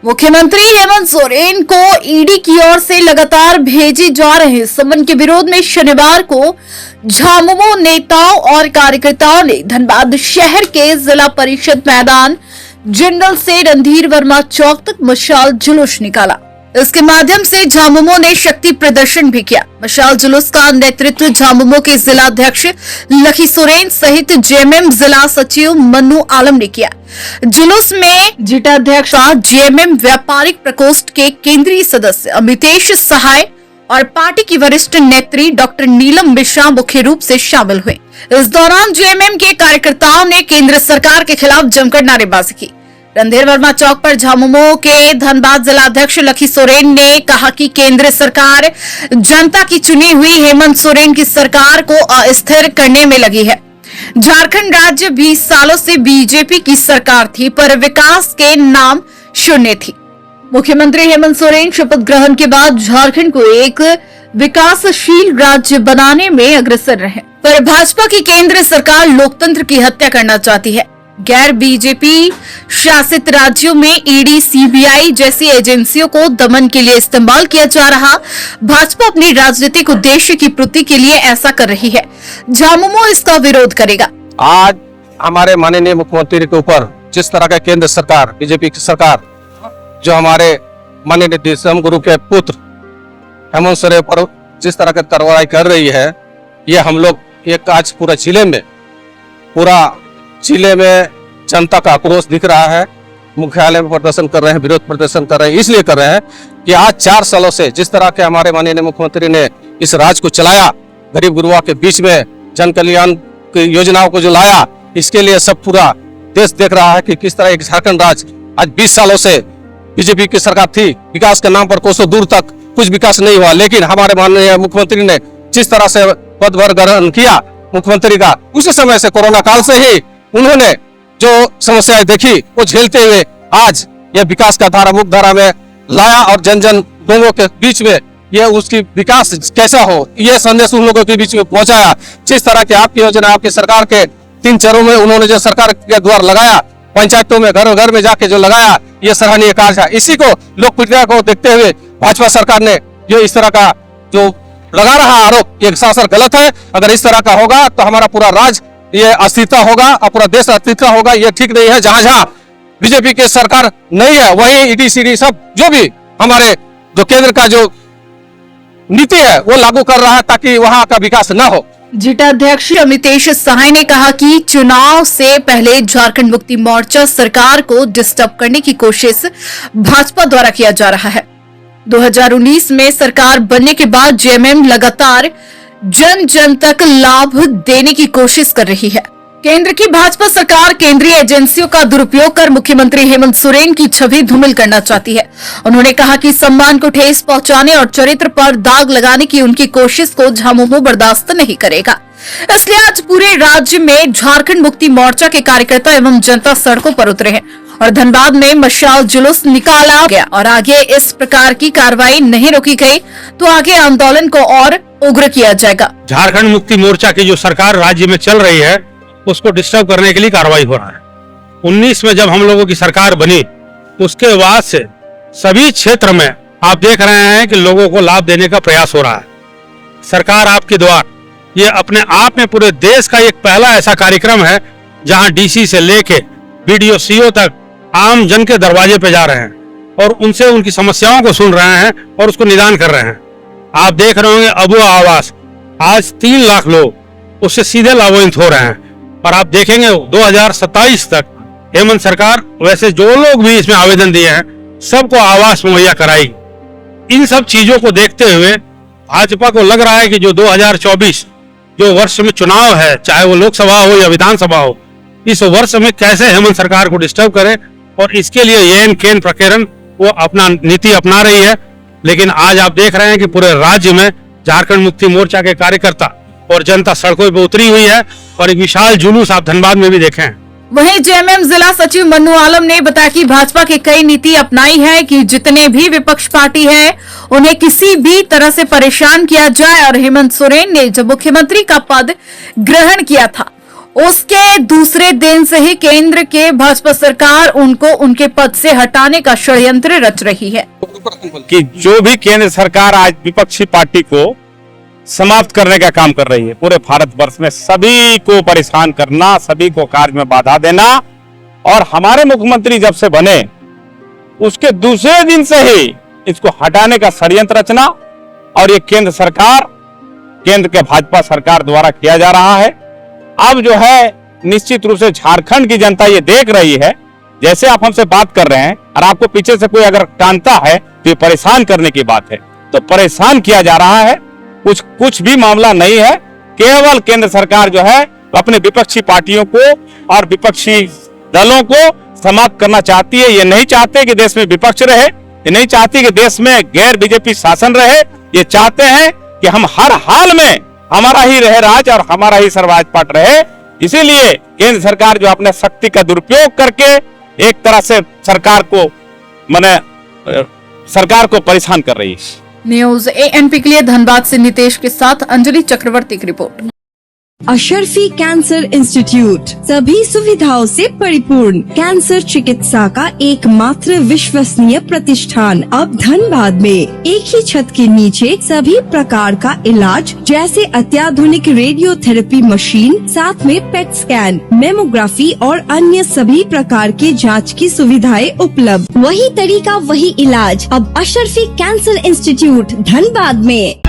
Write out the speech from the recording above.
मुख्यमंत्री हेमंत सोरेन को ईडी की ओर से लगातार भेजे जा रहे समन के विरोध में शनिवार को झामुमो नेताओं और कार्यकर्ताओं ने धनबाद शहर के जिला परिषद मैदान जनरल से रणधीर वर्मा चौक तक मशाल जुलूस निकाला। इसके माध्यम से झामुमो ने शक्ति प्रदर्शन भी किया। मशाल जुलूस का नेतृत्व झामुमो के जिला अध्यक्ष लखी सोरेन सहित जेएमएम जिला सचिव मन्नू आलम ने किया। जुलूस में जिलाध्यक्ष जेएमएम व्यापारिक प्रकोष्ठ के केंद्रीय सदस्य अमितेश सहाय और पार्टी की वरिष्ठ नेत्री डॉक्टर नीलम मिश्रा मुख्य रूप से शामिल हुए। इस दौरान जेएमएम के कार्यकर्ताओं ने केंद्र सरकार के खिलाफ जमकर नारेबाजी की। रणधीर वर्मा चौक पर झामुमो के धनबाद जिला अध्यक्ष लखी सोरेन ने कहा कि केंद्र सरकार जनता की चुनी हुई हेमंत सोरेन की सरकार को अस्थिर करने में लगी है। झारखंड राज्य 20 सालों से बीजेपी की सरकार थी, पर विकास के नाम शून्य थी। मुख्यमंत्री हेमंत सोरेन शपथ ग्रहण के बाद झारखंड को एक विकासशील राज्य बनाने में अग्रसर रहे, पर भाजपा की केंद्र सरकार लोकतंत्र की हत्या करना चाहती है। गैर बीजेपी शासित राज्यों में ईडी, सीबीआई जैसी एजेंसियों को दमन के लिए इस्तेमाल किया जा रहा। भाजपा अपनी राजनीतिक उद्देश्य की पूर्ति के लिए ऐसा कर रही है। झामुमो इसका विरोध करेगा। आज हमारे माननीय मुख्यमंत्री के ऊपर जिस तरह का केंद्र सरकार, बीजेपी की सरकार, जो हमारे माननीय देशम गुरु के पुत्र हेमंत सोरेन पर जिस तरह की कार्रवाई कर रही है, ये हम लोग एक आज पूरा जिले में जनता का आक्रोश दिख रहा है। मुख्यालय में प्रदर्शन कर रहे हैं, विरोध प्रदर्शन कर रहे हैं। इसलिए कर रहे हैं कि आज 4 सालों से जिस तरह के हमारे माननीय मुख्यमंत्री ने इस राज्य को चलाया, गरीब गुरुआ के बीच में जन कल्याण की योजनाओं को जो लाया, इसके लिए सब पूरा देश देख रहा है कि किस तरह एक झारखंड राज्य आज 20 सालों से बीजेपी की सरकार थी। विकास के नाम पर कोसों दूर तक कुछ विकास नहीं हुआ, लेकिन हमारे माननीय मुख्यमंत्री ने जिस तरह से पदभार ग्रहण किया मुख्यमंत्री का, उसी समय से कोरोना काल से ही उन्होंने जो समस्याएं देखी वो झेलते हुए आज यह विकास का धारा मुक्त धारा में लाया और जन लोगों के बीच में यह उसकी विकास कैसा हो, यह संदेश उन लोगों के बीच में पहुंचाया। जिस तरह की आपकी योजना, आपकी सरकार के 3 चरणों में उन्होंने जो सरकार के द्वार लगाया, पंचायतों में घर घर में जाके जो लगाया, यह सराहनीय कार्य है। इसी को लोकप्रियता को देखते हुए भाजपा सरकार ने जो इस तरह का जो लगा रहा आरोप, ये सरासर गलत है। अगर इस तरह का होगा तो हमारा पूरा राज्य ये अस्तित्व होगा और पूरा देश अस्तित्व होगा। ये ठीक नहीं है। जहां जहां बीजेपी की सरकार नहीं है, वही ईडी सीडी सब जो भी हमारे जो केंद्र का जो नीति है वो लागू कर रहा है, ताकि वहां का विकास न हो। जिलाध्यक्ष अमितेश सहाय ने कहा कि चुनाव से पहले झारखंड मुक्ति मोर्चा सरकार को डिस्टर्ब करने की कोशिश भाजपा द्वारा किया जा रहा है। 2019 में सरकार बनने के बाद जेएमएम लगातार जन जन तक लाभ देने की कोशिश कर रही है। केंद्र की भाजपा सरकार केंद्रीय एजेंसियों का दुरुपयोग कर मुख्यमंत्री हेमंत सोरेन की छवि धूमिल करना चाहती है। उन्होंने कहा कि सम्मान को ठेस पहुंचाने और चरित्र पर दाग लगाने की उनकी कोशिश को झामुमो बर्दाश्त नहीं करेगा। इसलिए आज पूरे राज्य में झारखंड मुक्ति मोर्चा के कार्यकर्ता एवं जनता सड़कों पर उतरे हैं और धनबाद में मशाल जुलूस निकाला गया। और आगे इस प्रकार की कार्रवाई नहीं रोकी गई तो आगे आंदोलन को और उग्र किया जाएगा। झारखंड मुक्ति मोर्चा की जो सरकार राज्य में चल रही है, उसको डिस्टर्ब करने के लिए कार्रवाई हो रहा है। 19 में जब हम लोगों की सरकार बनी, उसके बाद से सभी क्षेत्र में आप देख रहे हैं कि लोगों को लाभ देने का प्रयास हो रहा है। सरकार आपके द्वार ये अपने आप में पूरे देश का एक पहला ऐसा कार्यक्रम है जहां डीसी से लेके बीडीओ सीओ तक आम जन के दरवाजे पे जा रहे हैं और उनसे उनकी समस्याओं को सुन रहे हैं और उसको निदान कर रहे हैं। आप देख रहे होंगे अबू आवास, आज 3 लाख लोग उससे सीधे लाभान्वित हो रहे हैं। और आप देखेंगे 2027 तक हेमंत सरकार वैसे जो लोग भी इसमें आवेदन दिए हैं सबको आवास मुहैया कराएगी। इन सब चीजों को देखते हुए भाजपा को लग रहा है कि जो 2024 जो वर्ष में चुनाव है, चाहे वो लोकसभा हो या विधानसभा हो, इस वर्ष में कैसे हेमंत सरकार को डिस्टर्ब करें, और इसके लिए येन केन प्रकरण वो अपना नीति अपना रही है। लेकिन आज आप देख रहे हैं कि पूरे राज्य में झारखंड मुक्ति मोर्चा के कार्यकर्ता और जनता सड़कों पर उतरी हुई है और एक विशाल जुलूस आप धनबाद में भी देखे हैं। वहीं जेएमएम जिला सचिव मन्नू आलम ने बताया कि भाजपा की कई नीति अपनाई है कि जितने भी विपक्ष पार्टी है उन्हें किसी भी तरह से परेशान किया जाए। और हेमंत सोरेन ने जब मुख्यमंत्री का पद ग्रहण किया था उसके दूसरे दिन से ही केंद्र के भाजपा सरकार उनको उनके पद से हटाने का षड्यंत्र रच रही है कि जो भी केंद्र सरकार आज विपक्षी पार्टी को समाप्त करने का काम कर रही है, पूरे भारतवर्ष में सभी को परेशान करना, सभी को कार्य में बाधा देना, और हमारे मुख्यमंत्री जब से बने उसके दूसरे दिन से ही इसको हटाने का षड्यंत्र रचना, और ये केंद्र सरकार, केंद्र के भाजपा सरकार द्वारा किया जा रहा है। अब जो है निश्चित रूप से झारखंड की जनता ये देख रही है, जैसे आप हमसे बात कर रहे हैं और आपको पीछे से कोई अगर टानता है तो ये परेशान करने की बात है, तो परेशान किया जा रहा है। कुछ भी मामला नहीं है, केवल केंद्र सरकार जो है अपने विपक्षी पार्टियों को और विपक्षी दलों को समाप्त करना चाहती है। ये नहीं चाहते कि देश में विपक्ष रहे, ये नहीं चाहती कि देश में गैर बीजेपी शासन रहे, ये चाहते हैं कि हम हर हाल में हमारा ही रहे राज और हमारा ही सर्वराज पाठ रहे। इसीलिए केंद्र सरकार जो अपने शक्ति का दुरुपयोग करके एक तरह से सरकार को परेशान कर रही है। न्यूज एएनपी के लिए धनबाद से नितेश के साथ अंजलि चक्रवर्ती की रिपोर्ट। अशरफी कैंसर इंस्टीट्यूट सभी सुविधाओं से परिपूर्ण कैंसर चिकित्सा का एकमात्र विश्वसनीय प्रतिष्ठान अब धनबाद में। एक ही छत के नीचे सभी प्रकार का इलाज जैसे अत्याधुनिक रेडियोथेरेपी मशीन, साथ में पेट स्कैन, मेमोग्राफी और अन्य सभी प्रकार के जांच की सुविधाएं उपलब्ध। वही तरीका वही इलाज अब अशरफी कैंसर इंस्टीट्यूट धनबाद में।